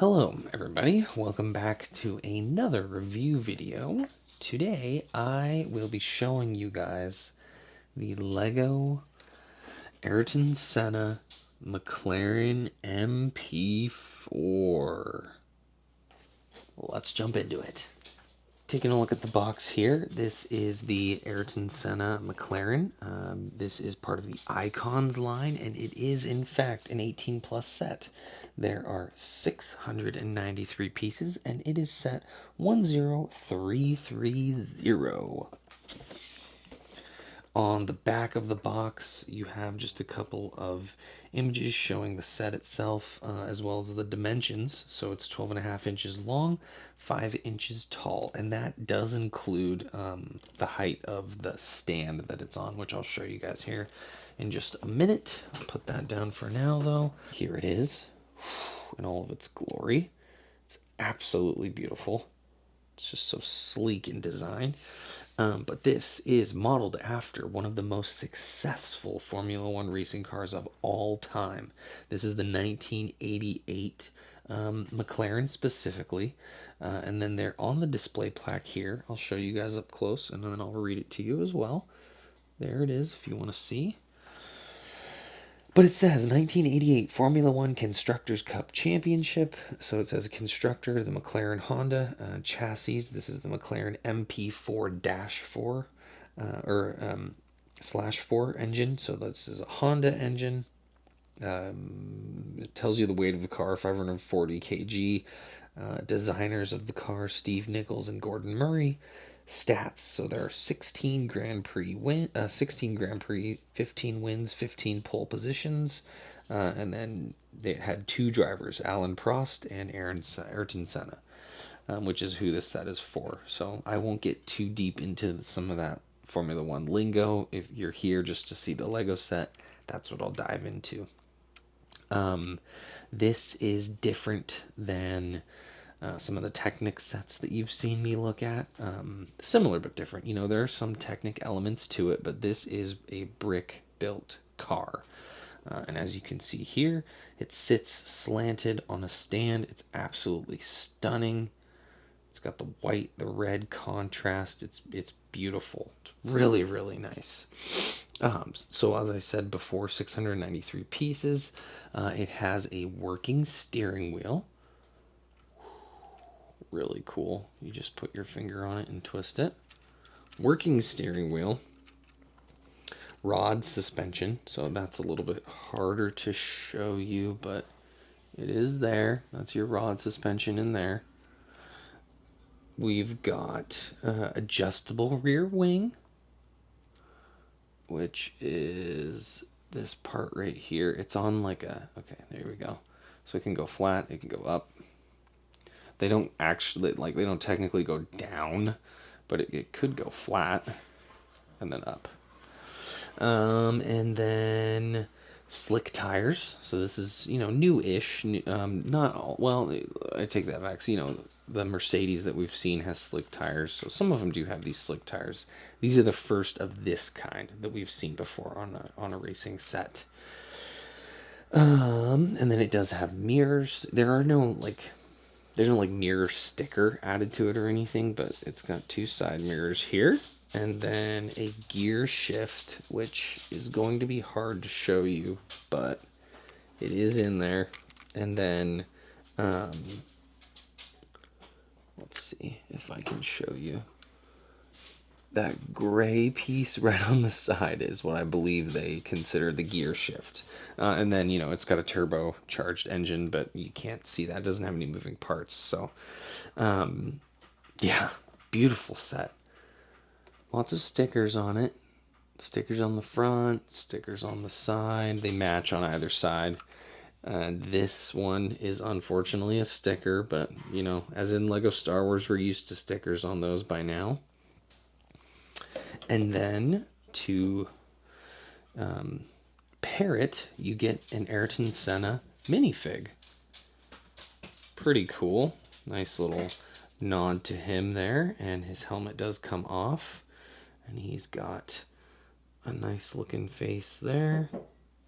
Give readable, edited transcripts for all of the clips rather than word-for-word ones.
Hello everybody, welcome back to another review video. Today I will be showing you guys the Lego Ayrton Senna McLaren MP4. Let's jump into it. Taking a look at the box here, this is the Ayrton Senna McLaren. This is part of the Icons line, and it is in fact an 18 plus set. There are 693 pieces, and it is set 10330. On the back of the box, you have just a couple of images showing the set itself, as well as the dimensions. So it's 12.5 inches long, 5 inches tall, and that does include the height of the stand that it's on, which I'll show you guys here in just a minute. I'll put that down for now, though. Here it is in all of its glory. It's absolutely beautiful. It's just so sleek in design. But this is modeled after one of the most successful Formula One racing cars of all time. This is the 1988 McLaren specifically. And then they're on the display plaque here. I'll show you guys up close and then I'll read it to you as well. There it is if you want to see. But it says 1988 Formula One Constructors' Cup Championship. So it says constructor, the McLaren Honda chassis. This is the McLaren MP4-4 /4 engine. So this is a Honda engine. It tells you the weight of the car, 540 kg. Designers of the car, Steve Nichols and Gordon Murray. Stats. So there are 16 Grand Prix 15 wins, 15 pole positions, and then they had two drivers, Alan Prost and Ayrton Senna, which is who this set is for. So I won't get too deep into some of that Formula One lingo. If you're here just to see the Lego set, that's what I'll dive into. This is different than some of the Technic sets that you've seen me look at. Similar but different. You know, there are some Technic elements to it, but this is a brick built car. And as you can see here, it sits slanted on a stand. It's absolutely stunning. It's got the white, the red contrast. It's beautiful. It's really, really nice. So as I said before, 693 pieces. It has a working steering wheel. Really cool. You just put your finger on it and twist it. Working steering wheel. Rod suspension. So that's a little bit harder to show you, but it is there. That's your rod suspension in there. We've got adjustable rear wing, which is this part right here. It's on like a, okay, there we go. So it can go flat, it can go up. They don't actually, like, they don't technically go down, but it could go flat and then up. And then slick tires. So this is, you know, new-ish. Not all, well, I take that back. So, you know, the Mercedes that we've seen has slick tires. So some of them do have these slick tires. These are the first of this kind that we've seen before on a racing set. And then it does have mirrors. There's no mirror sticker added to it or anything, but it's got two side mirrors here. And then a gear shift, which is going to be hard to show you, but it is in there. And then, let's see if I can show you. That gray piece right on the side is what I believe they consider the gear shift. And then, you know, it's got a turbocharged engine, but you can't see that. It doesn't have any moving parts. So, yeah, beautiful set. Lots of stickers on it. Stickers on the front, stickers on the side. They match on either side. This one is unfortunately a sticker, but, you know, as in Lego Star Wars, we're used to stickers on those by now. And then to pair it, you get an Ayrton Senna minifig. Pretty cool. Nice little nod to him there. And his helmet does come off. And he's got a nice looking face there.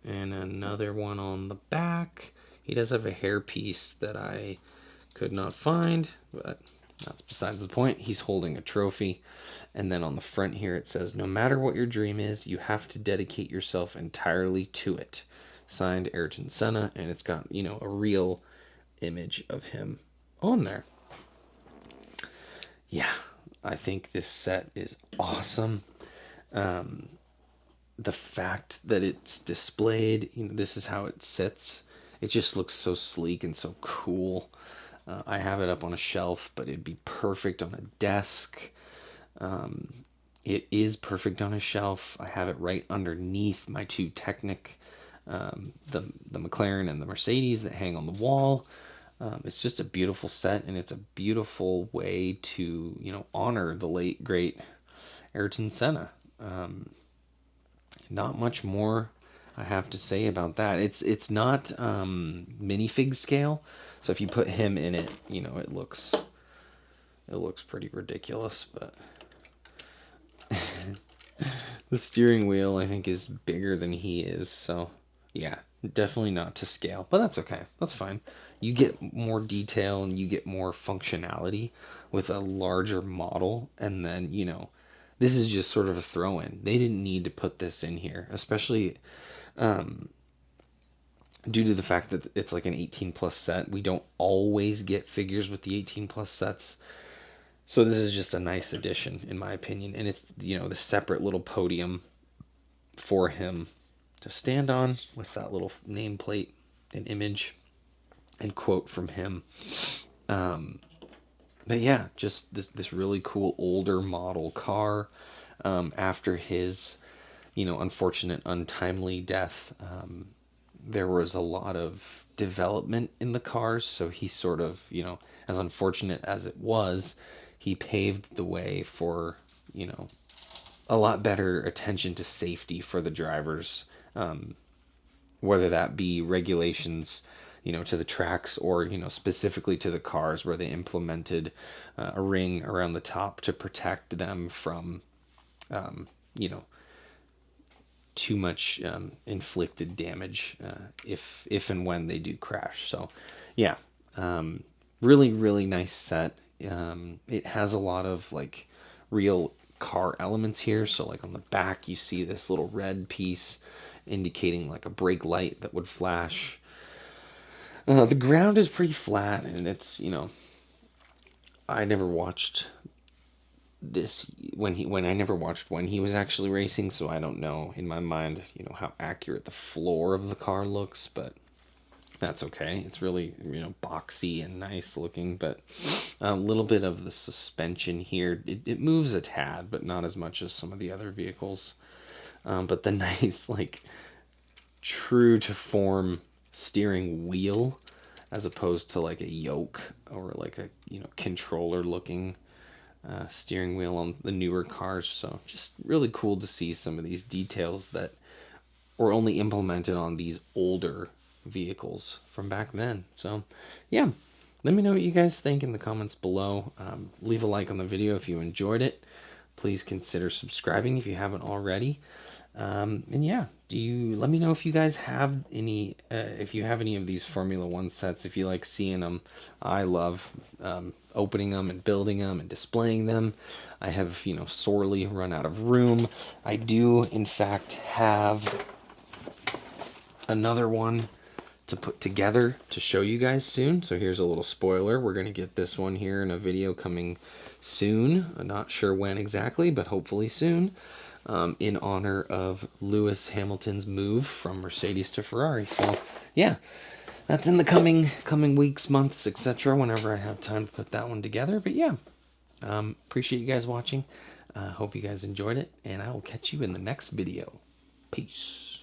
And another one on the back. He does have a hairpiece that I could not find, but that's besides the point. He's holding a trophy. And then on the front here it says, no matter what your dream is, you have to dedicate yourself entirely to it. Signed, Ayrton Senna. And it's got, you know, a real image of him on there. Yeah, I think this set is awesome. The fact that it's displayed, you know, this is how it sits. It just looks so sleek and so cool. I have it up on a shelf, but it'd be perfect on a desk. It is perfect on a shelf. I have it right underneath my two Technic, the McLaren and the Mercedes that hang on the wall. It's just a beautiful set, and it's a beautiful way to, you know, honor the late great Ayrton Senna. Not much more I have to say about that. It's not minifig scale, so if you put him in it, you know, it looks pretty ridiculous. But the steering wheel, I think, is bigger than he is, so yeah, definitely not to scale. But that's okay. That's fine. You get more detail and you get more functionality with a larger model, and then, you know, this is just sort of a throw-in. They didn't need to put this in here, especially due to the fact that it's like an 18 plus set. We don't always get figures with the 18 plus sets. So this is just a nice addition, in my opinion. And it's, you know, the separate little podium for him to stand on with that little nameplate and image and quote from him. But yeah, just this really cool older model car. After his, you know, unfortunate, untimely death, there was a lot of development in the cars. So he sort of, you know, as unfortunate as it was, he paved the way for, you know, a lot better attention to safety for the drivers, whether that be regulations, you know, to the tracks, or, you know, specifically to the cars, where they implemented a ring around the top to protect them from, you know, too much inflicted damage if and when they do crash. So yeah, really, really nice set. It has a lot of like real car elements here. So like on the back, you see this little red piece indicating like a brake light that would flash. The ground is pretty flat, and it's, you know, I never watched this when he was actually racing, so I don't know in my mind, you know, how accurate the floor of the car looks, but that's okay. It's really, you know, boxy and nice looking, but a little bit of the suspension here, it moves a tad, but not as much as some of the other vehicles. But the nice, like, true to form steering wheel, as opposed to like a yoke or like a, you know, controller looking steering wheel on the newer cars. So just really cool to see some of these details that were only implemented on these older vehicles from back then. So yeah, let me know what you guys think in the comments below. Leave a like on the video if you enjoyed it. Please consider subscribing if you haven't already. And yeah, let me know if you guys have any, if you have any of these Formula One sets, if you like seeing them. I love opening them and building them and displaying them. I have, you know, sorely run out of room. I do, in fact, have another one to put together to show you guys soon. So here's a little spoiler. We're going to get this one here in a video coming soon. I'm not sure when exactly, but hopefully soon. In honor of Lewis Hamilton's move from Mercedes to Ferrari. So yeah, that's in the coming weeks, months, etc. whenever I have time to put that one together. But yeah, appreciate you guys watching. Hope you guys enjoyed it, and I will catch you in the next video. Peace.